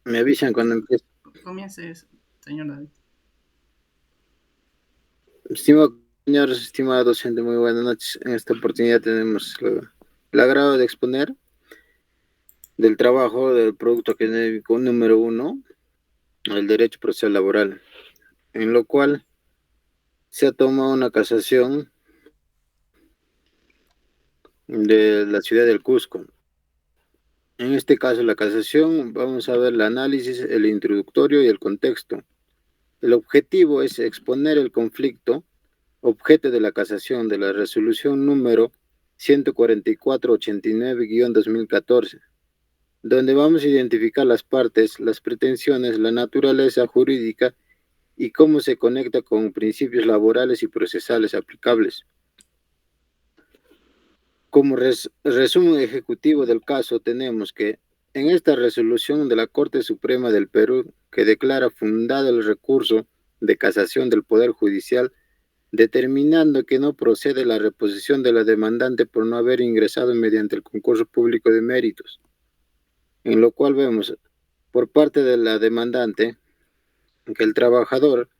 Me avisan cuando empiece. Comience, señor David. Estimado señor, estimado docente, muy buenas noches. En esta oportunidad tenemos el agrado de exponer del trabajo del producto académico número 1, el derecho procesal laboral, en lo cual se ha tomado una casación de la ciudad del Cusco. En este caso, la casación, vamos a ver el análisis, el introductorio y el contexto. El objetivo es exponer el conflicto objeto de la casación de la resolución número 14489-2014, donde vamos a identificar las partes, las pretensiones, la naturaleza jurídica y cómo se conecta con principios laborales y procesales aplicables. Como resumen ejecutivo del caso, tenemos que en esta resolución de la Corte Suprema del Perú, que declara fundado el recurso de casación del Poder Judicial, determinando que no procede la reposición de la demandante por no haber ingresado mediante el concurso público de méritos, en lo cual vemos por parte de la demandante que el trabajador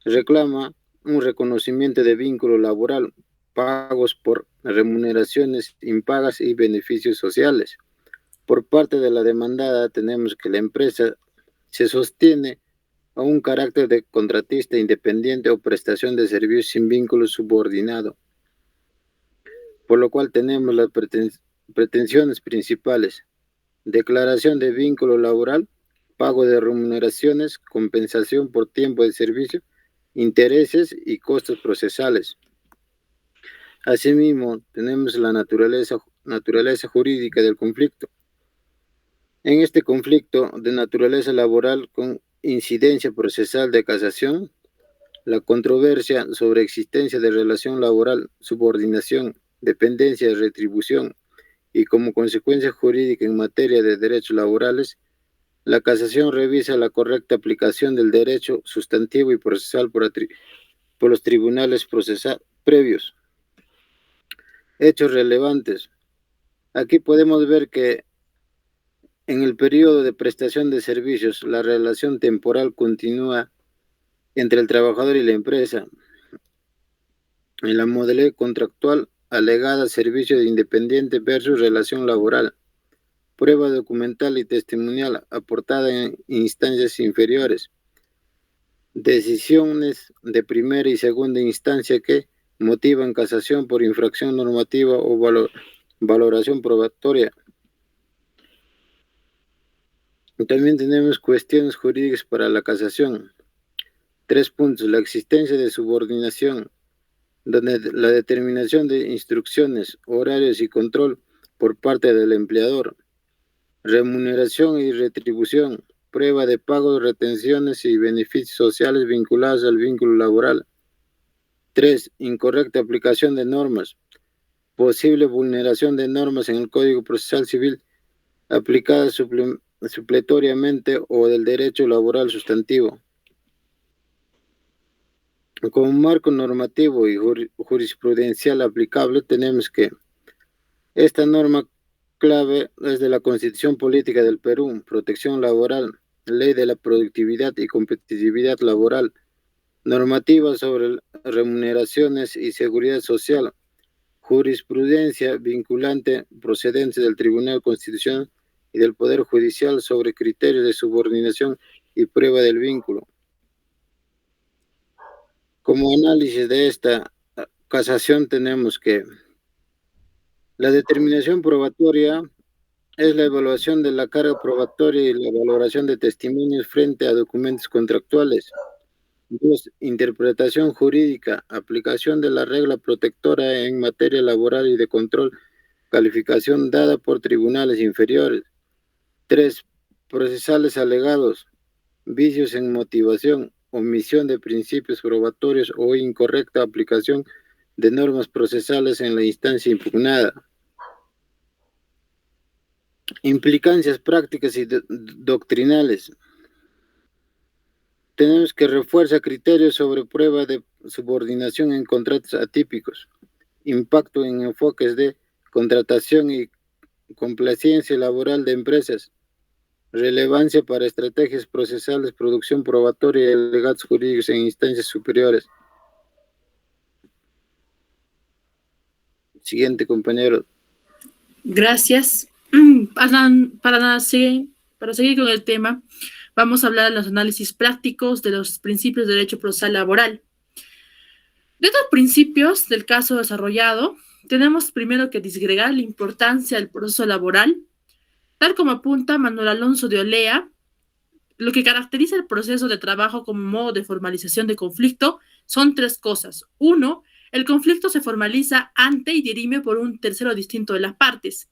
reclama un reconocimiento de vínculo laboral, pagos por remuneraciones impagas y beneficios sociales. Por parte de la demandada tenemos que la empresa se sostiene a un carácter de contratista independiente o prestación de servicios sin vínculo subordinado, por lo cual tenemos las pretensiones principales: declaración de vínculo laboral, pago de remuneraciones, compensación por tiempo de servicio, intereses y costos procesales. Asimismo, tenemos la naturaleza jurídica del conflicto. En este conflicto de naturaleza laboral con incidencia procesal de casación, la controversia sobre existencia de relación laboral, subordinación, dependencia, retribución y como consecuencia jurídica en materia de derechos laborales, la casación revisa la correcta aplicación del derecho sustantivo y procesal por los tribunales previos. Hechos relevantes. Aquí podemos ver que en el periodo de prestación de servicios, la relación temporal continúa entre el trabajador y la empresa. En la modalidad contractual alegada, servicio de independiente versus relación laboral, prueba documental y testimonial aportada en instancias inferiores, decisiones de primera y segunda instancia que motivan casación por infracción normativa o valoración probatoria. También tenemos cuestiones jurídicas para la casación. 3 puntos: la existencia de subordinación, donde la determinación de instrucciones, horarios y control por parte del empleador. Remuneración y retribución, prueba de pago de retenciones y beneficios sociales vinculados al vínculo laboral. 3. Incorrecta aplicación de normas, posible vulneración de normas en el Código Procesal Civil aplicadas supletoriamente o del derecho laboral sustantivo. Como marco normativo y jurisprudencial aplicable, tenemos que esta norma clave es de la Constitución Política del Perú, protección laboral, ley de la productividad y competitividad laboral, normativa sobre remuneraciones y seguridad social, jurisprudencia vinculante procedente del Tribunal Constitucional y del Poder Judicial sobre criterios de subordinación y prueba del vínculo. Como análisis de esta casación tenemos que la determinación probatoria es la evaluación de la carga probatoria y la valoración de testimonios frente a documentos contractuales. 2. Interpretación jurídica, aplicación de la regla protectora en materia laboral y de control, calificación dada por tribunales inferiores. 3. Procesales alegados, vicios en motivación, omisión de principios probatorios o incorrecta aplicación de normas procesales en la instancia impugnada. Implicancias prácticas y doctrinales. Tenemos que refuerza criterios sobre prueba de subordinación en contratos atípicos, impacto en enfoques de contratación y complacencia laboral de empresas, Relevancia para estrategias procesales, producción probatoria y alegatos jurídicos en instancias superiores. Siguiente, compañero. Gracias. Para, para seguir con el tema, vamos a hablar de los análisis prácticos de los principios de derecho procesal laboral. De estos principios del caso desarrollado, tenemos primero que disgregar la importancia del proceso laboral, tal como apunta Manuel Alonso de Olea. Lo que caracteriza el proceso de trabajo como modo de formalización de conflicto son tres cosas. Uno, el conflicto se formaliza ante y dirime por un tercero distinto de las partes.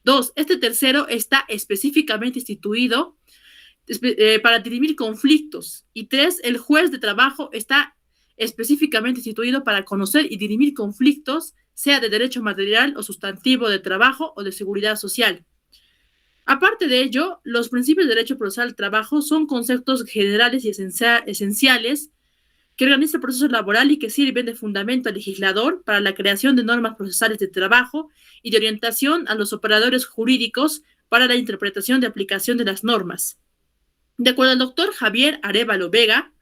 Dos, este tercero está específicamente instituido para dirimir conflictos. Y tres, el juez de trabajo está específicamente instituido para conocer y dirimir conflictos, sea de derecho material o sustantivo de trabajo o de seguridad social. Aparte de ello, los principios de derecho procesal del trabajo son conceptos generales y esenciales que organizan el proceso laboral y que sirven de fundamento al legislador para la creación de normas procesales de trabajo y de orientación a los operadores jurídicos para la interpretación de aplicación de las normas. De acuerdo al doctor Javier Arévalo Vega,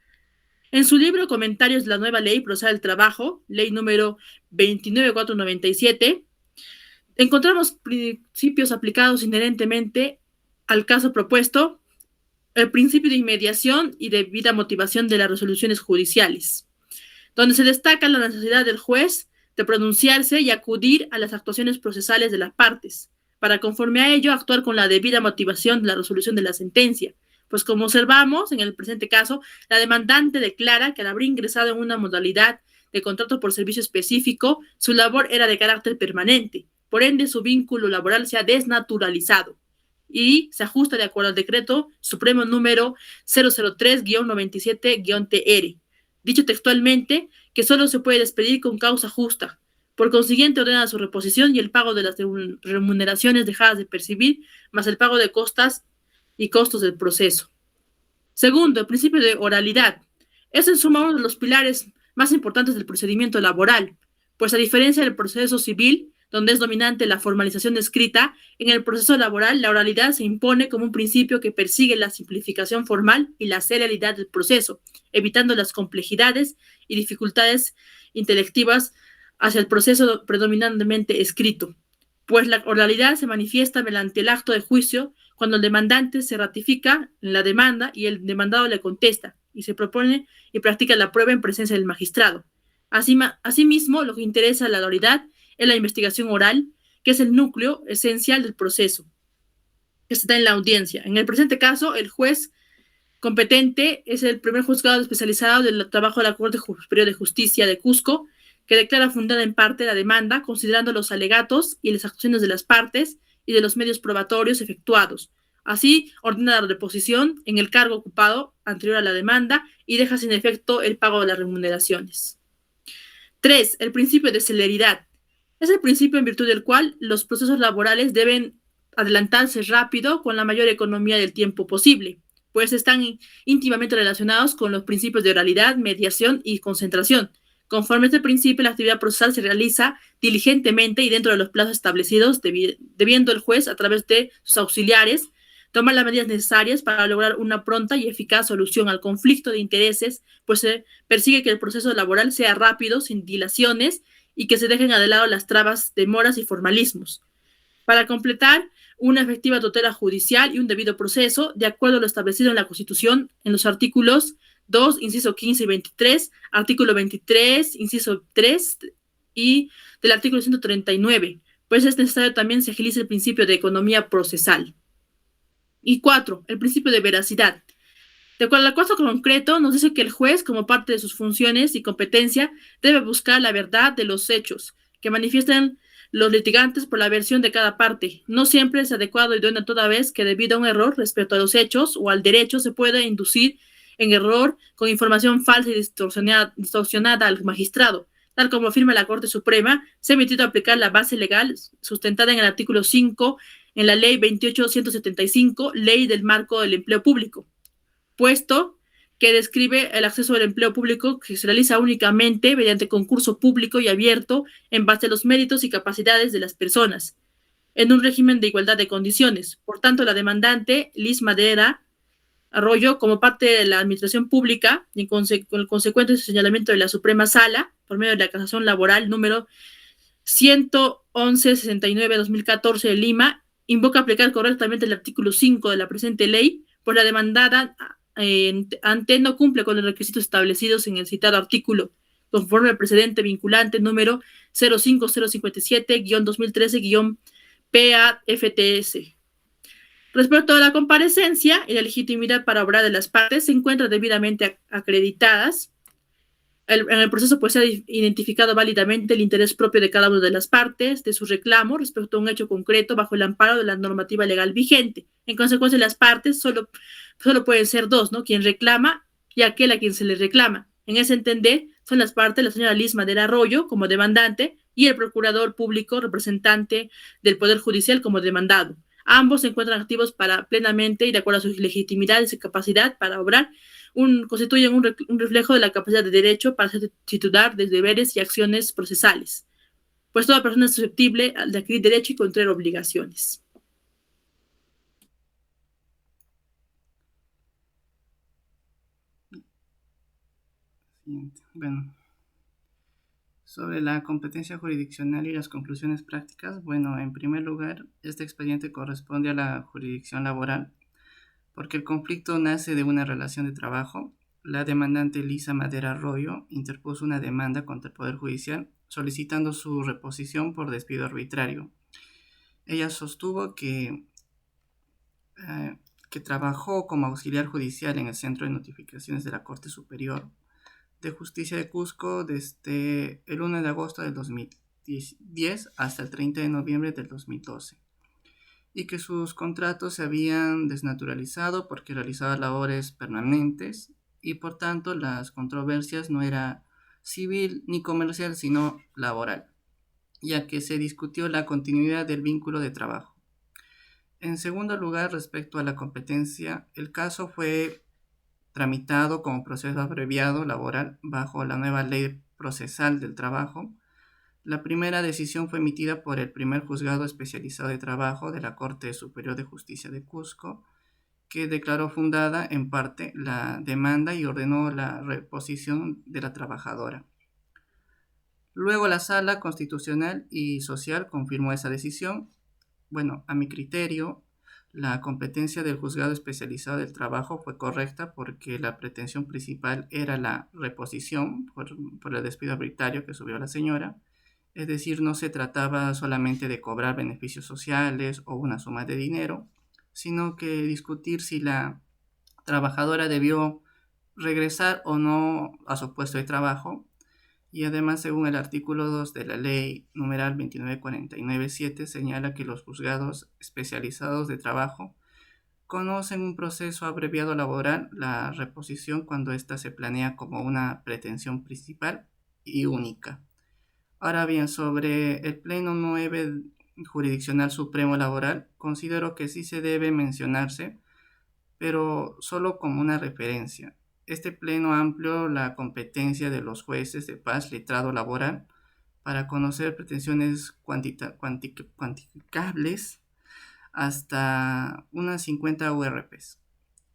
en su libro Comentarios de la nueva ley procesal del trabajo, ley número 29497, encontramos principios aplicados inherentemente al caso propuesto, el principio de inmediación y debida motivación de las resoluciones judiciales, donde se destaca la necesidad del juez de pronunciarse y acudir a las actuaciones procesales de las partes, para conforme a ello actuar con la debida motivación de la resolución de la sentencia. Pues como observamos en el presente caso, la demandante declara que al haber ingresado en una modalidad de contrato por servicio específico, su labor era de carácter permanente. Por ende, su vínculo laboral se ha desnaturalizado y se ajusta de acuerdo al decreto supremo número 003-97-TR. Dicho textualmente, que solo se puede despedir con causa justa. Por consiguiente, ordena su reposición y el pago de las remuneraciones dejadas de percibir, más el pago de costas y costos del proceso. Segundo, el principio de oralidad. Es en suma uno de los pilares más importantes del procedimiento laboral, pues a diferencia del proceso civil, donde es dominante la formalización escrita, en el proceso laboral la oralidad se impone como un principio que persigue la simplificación formal y la celeridad del proceso, evitando las complejidades y dificultades intelectivas hacia el proceso predominantemente escrito, pues la oralidad se manifiesta mediante el acto de juicio cuando el demandante se ratifica en la demanda y el demandado le contesta y se propone y practica la prueba en presencia del magistrado. Asimismo, lo que interesa a la oralidad es la investigación oral, que es el núcleo esencial del proceso, que se da en la audiencia. En el presente caso, el juez competente es el primer juzgado especializado del trabajo de la Corte Superior de Justicia de Cusco, que declara fundada en parte la demanda, considerando los alegatos y las acciones de las partes y de los medios probatorios efectuados. Así, ordena la reposición en el cargo ocupado anterior a la demanda y deja sin efecto el pago de las remuneraciones. 3. El principio de celeridad. Es el principio en virtud del cual los procesos laborales deben adelantarse rápido con la mayor economía del tiempo posible, pues están íntimamente relacionados con los principios de oralidad, mediación y concentración. Conforme a este principio, la actividad procesal se realiza diligentemente y dentro de los plazos establecidos, debiendo el juez, a través de sus auxiliares, tomar las medidas necesarias para lograr una pronta y eficaz solución al conflicto de intereses, pues se persigue que el proceso laboral sea rápido, sin dilaciones, y que se dejen de lado las trabas, demoras y formalismos. Para completar una efectiva tutela judicial y un debido proceso, de acuerdo a lo establecido en la Constitución, en los artículos 2, inciso 15 y 23, artículo 23, inciso 3 y del artículo 139, pues es necesario también se agilice el principio de economía procesal. Y 4, el principio de veracidad. De acuerdo al caso concreto, nos dice que el juez, como parte de sus funciones y competencia, debe buscar la verdad de los hechos que manifiestan los litigantes por la versión de cada parte. No siempre es adecuado y idóneo toda vez que debido a un error respecto a los hechos o al derecho se puede inducir en error con información falsa y distorsionada al magistrado. Tal como afirma la Corte Suprema, se ha emitido a aplicar la base legal sustentada en el artículo 5 en la Ley 28.175, Ley del Marco del Empleo Público, puesto que describe el acceso al empleo público que se realiza únicamente mediante concurso público y abierto en base a los méritos y capacidades de las personas. en un régimen de igualdad de condiciones. Por tanto, la demandante, Liz Madera Arroyo, como parte de la administración pública y con el consecuente señalamiento de la Suprema Sala, por medio de la casación laboral número 111-69-2014 de Lima, invoca aplicar correctamente el artículo 5 de la presente ley, pues la demandada ante no cumple con los requisitos establecidos en el citado artículo, conforme al precedente vinculante número 05057-2013-PAFTS. Respecto a la comparecencia y la legitimidad para obrar de las partes, se encuentran debidamente acreditadas. En el proceso pues se ha identificado válidamente el interés propio de cada una de las partes, de su reclamo respecto a un hecho concreto bajo el amparo de la normativa legal vigente. En consecuencia, las partes solo pueden ser dos, ¿no? Quien reclama y aquel a quien se le reclama. En ese entender, son las partes, la señora Liz Madera Arroyo como demandante y el procurador público representante del Poder Judicial como demandado. Ambos se encuentran activos para plenamente y de acuerdo a su legitimidad y su capacidad para obrar constituyen un reflejo de la capacidad de derecho para titular de deberes y acciones procesales, pues toda persona es susceptible de adquirir derecho y contraer obligaciones. Bueno, sobre la competencia jurisdiccional y las conclusiones prácticas, bueno, en primer lugar, este expediente corresponde a la jurisdicción laboral porque el conflicto nace de una relación de trabajo. La demandante Lisa Madera Arroyo interpuso una demanda contra el Poder Judicial solicitando su reposición por despido arbitrario. Ella sostuvo que trabajó como auxiliar judicial en el Centro de Notificaciones de la Corte Superior de Justicia de Cusco desde el 1 de agosto del 2010 hasta el 30 de noviembre del 2012 y que sus contratos se habían desnaturalizado porque realizaba labores permanentes y por tanto las controversias no era civil ni comercial sino laboral, ya que se discutió la continuidad del vínculo de trabajo. En segundo lugar, respecto a la competencia, el caso fue tramitado como proceso abreviado laboral bajo la nueva Ley Procesal del Trabajo. La primera decisión fue emitida por el primer juzgado especializado de trabajo de la Corte Superior de Justicia de Cusco, que declaró fundada en parte la demanda y ordenó la reposición de la trabajadora. Luego la Sala Constitucional y Social confirmó esa decisión. Bueno, a mi criterio, la competencia del juzgado especializado del trabajo fue correcta porque la pretensión principal era la reposición por el despido arbitrario que subió la señora. Es decir, no se trataba solamente de cobrar beneficios sociales o una suma de dinero, sino que discutir si la trabajadora debió regresar o no a su puesto de trabajo. Y además, según el artículo 2 de la ley numeral 2949/7, señala que los juzgados especializados de trabajo conocen un proceso abreviado laboral, la reposición, cuando ésta se planea como una pretensión principal y única. Ahora bien, sobre el Pleno 9 Jurisdiccional Supremo Laboral, considero que sí se debe mencionarse, pero solo como una referencia. Este pleno amplió la competencia de los jueces de paz letrado laboral para conocer pretensiones cuantificables hasta unas 50 URPs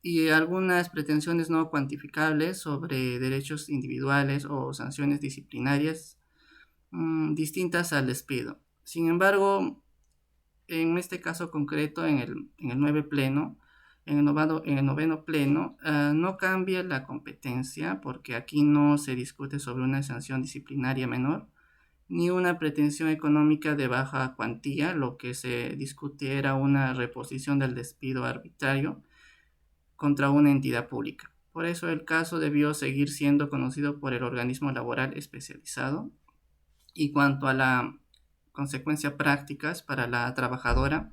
y algunas pretensiones no cuantificables sobre derechos individuales o sanciones disciplinarias distintas al despido. Sin embargo, en este caso concreto, en el 9 pleno, en el noveno pleno, no cambia la competencia porque aquí no se discute sobre una sanción disciplinaria menor ni una pretensión económica de baja cuantía. Lo que se discute era una reposición del despido arbitrario contra una entidad pública. Por eso el caso debió seguir siendo conocido por el organismo laboral especializado. Y cuanto a las consecuencias prácticas para la trabajadora,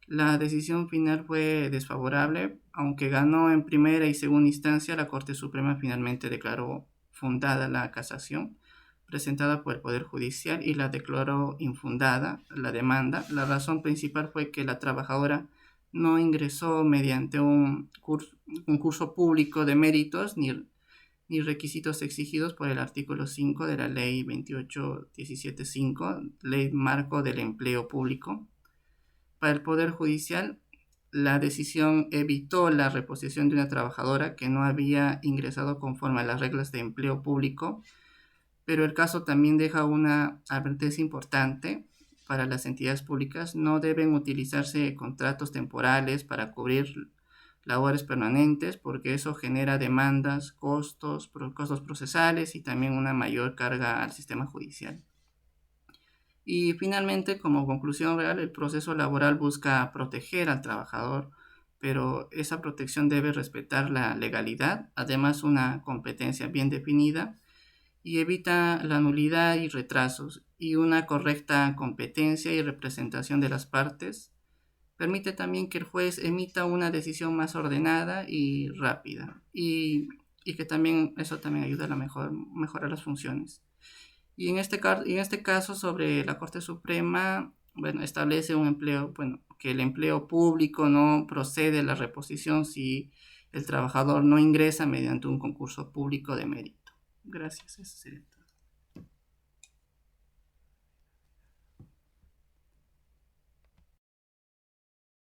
la decisión final fue desfavorable, aunque ganó en primera y segunda instancia. La Corte Suprema finalmente declaró fundada la casación presentada por el Poder Judicial y la declaró infundada la demanda. La razón principal fue que la trabajadora no ingresó mediante un concurso público de méritos ni requisitos exigidos por el artículo 5 de la Ley 28.17.5, Ley Marco del Empleo Público. para el Poder Judicial, la decisión evitó la reposición de una trabajadora que no había ingresado conforme a las reglas de empleo público, pero el caso también deja una advertencia importante para las entidades públicas. No deben utilizarse contratos temporales para cubrir labores permanentes, porque eso genera demandas, costos procesales y también una mayor carga al sistema judicial. Y finalmente, como conclusión real, el proceso laboral busca proteger al trabajador, pero esa protección debe respetar la legalidad, además una competencia bien definida, y evita la nulidad y retrasos, y una correcta competencia y representación de las partes. Permite también que el juez emita una decisión más ordenada y rápida, y que también eso también ayuda a mejorar las funciones. Y en este caso sobre la Corte Suprema, bueno, establece que el empleo público no procede a la reposición si el trabajador no ingresa mediante un concurso público de mérito. Gracias, eso sería.